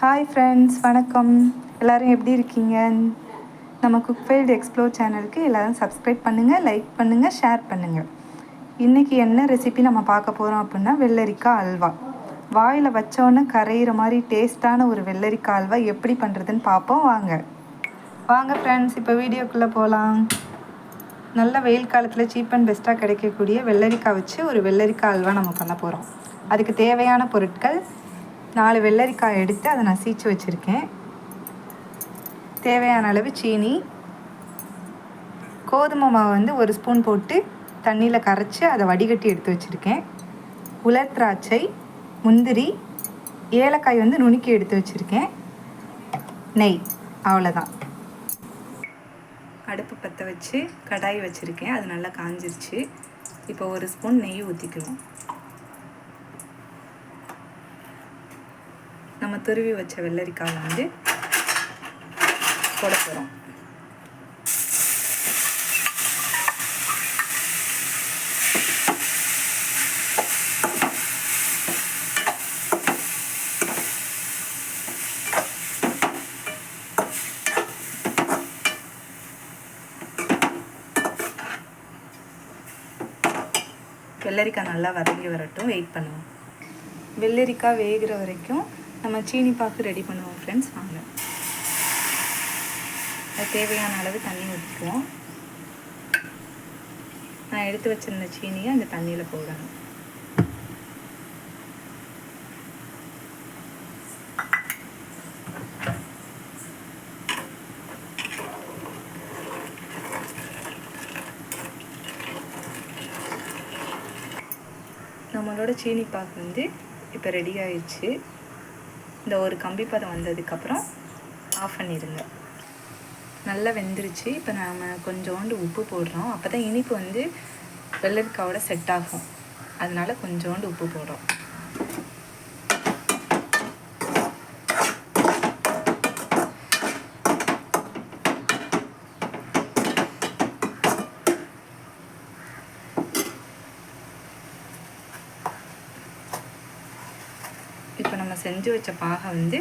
Hi friends, வணக்கம். எல்லோரும் எப்படி இருக்கீங்க? நம்ம குக்ஃபீல்டு எக்ஸ்ப்ளோர் சேனலுக்கு எல்லோரும் சப்ஸ்கிரைப் பண்ணுங்கள், லைக் பண்ணுங்கள், ஷேர் பண்ணுங்கள். இன்றைக்கி என்ன ரெசிபி நம்ம பார்க்க போகிறோம் அப்படின்னா வெள்ளரிக்காய் அல்வா. வாயில் வச்சோன்னே கரையிற மாதிரி டேஸ்ட்டான ஒரு வெள்ளரிக்காய் அல்வா எப்படி பண்ணுறதுன்னு பார்ப்போம். வாங்க ஃப்ரெண்ட்ஸ், இப்போ வீடியோக்குள்ளே போகலாம். நல்ல வெயில் காலத்தில் சீப் அண்ட் பெஸ்ட்டாக கிடைக்கக்கூடிய வெள்ளரிக்காய் வச்சு ஒரு வெள்ளரிக்காய் அல்வா நம்ம பண்ண போகிறோம். அதுக்கு தேவையான பொருட்கள்: 4 வெள்ளரிக்காய் எடுத்து அதை நான் சீச்சு வச்சுருக்கேன். தேவையான அளவு சீனி, கோதுமை மாவு வந்து 1 ஸ்பூன் போட்டு தண்ணியில் கரைச்சி அதை வடிகட்டி எடுத்து வச்சுருக்கேன். உலர் திராட்சை, முந்திரி, ஏலக்காய் வந்து நுணுக்கி எடுத்து வச்சுருக்கேன். நெய், அவ்வளோதான். அடுப்பு பற்ற வச்சு கடாய் வச்சுருக்கேன், அது நல்லா காஞ்சிருச்சு. இப்போ 1 ஸ்பூன் நெய் ஊற்றிக்குவோம். நம்ம துருவி வச்ச வெள்ளரிக்காய் வந்து போட போகிறோம். வெள்ளரிக்காய் நல்லா வதங்கி வரட்டும், வெயிட் பண்ணுவோம். வெள்ளரிக்காய் வேகிற வரைக்கும் நம்ம சீனி பாக்கு ரெடி பண்ணுவோம் ஃப்ரெண்ட்ஸ். வாங்க, அது தேவையான அளவு தண்ணி ஊற்றிக்குவோம். நான் எடுத்து வச்சிருந்த சீனியை அந்த தண்ணியில் போடணும். நம்மளோட சீனி பாக்கு வந்து இப்போ ரெடி ஆயிடுச்சு. இந்த ஒரு கம்பி பதம் வந்ததுக்கப்புறம் ஆஃப் பண்ணிடுங்க. நல்லா வெந்துருச்சு. இப்போ நாம் கொஞ்சோண்டு உப்பு போடுறோம். அப்போ தான் இனிப்பு வந்து வெள்ளரிக்காவோட செட் ஆகும். அதனால் கொஞ்சோண்டு உப்பு போடுறோம். இப்போ நம்ம செஞ்சு வச்ச பாகை வந்து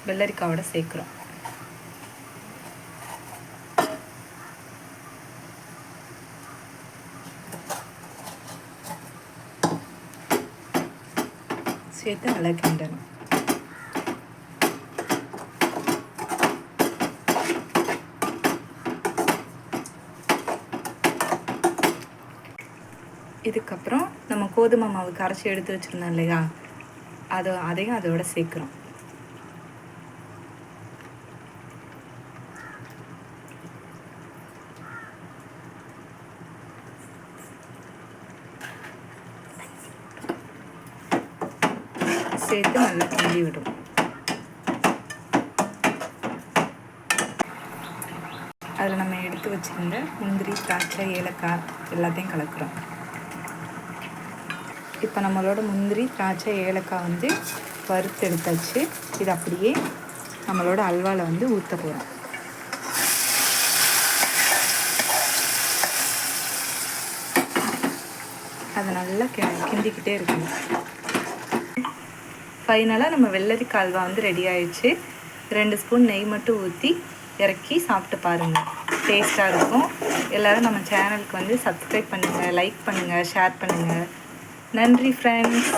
வெள்ளரிக்காவோட சேர்க்குறோம். சேர்த்து நல்லா கிண்டணும். இதுக்கப்புறம் நம்ம கோதுமை மாவு கரைச்சி எடுத்து வச்சுருந்தோம் இல்லையா, அதையும் அதோட சேர்க்குறோம். சேர்த்து நல்லா கிண்டி விடும். அதில் நம்ம எடுத்து வச்சுருந்த முந்திரி, திராட்சை, ஏலக்காய் எல்லாத்தையும் கலக்குறோம். இப்போ நம்மளோட முந்திரி, திராட்சை, ஏலக்காய் வந்து வறுத்து எடுத்தாச்சு. இது அப்படியே நம்மளோட அல்வாவில் வந்து ஊற்ற போகிறோம். அதை நல்லா கிண்டிக்கிட்டே இருக்கணும். ஃபைனலாக நம்ம வெள்ளரிக்காய் அல்வா வந்து ரெடி ஆயிடுச்சு. 2 ஸ்பூன் நெய் மட்டும் ஊற்றி இறக்கி சாப்பிட்டு பாருங்கள், டேஸ்ட்டாக இருக்கும். எல்லோரும் நம்ம சேனலுக்கு வந்து சப்ஸ்கிரைப் பண்ணுங்கள், லைக் பண்ணுங்கள், ஷேர் பண்ணுங்கள். நன்றி ஃப்ரெண்ட்ஸ்.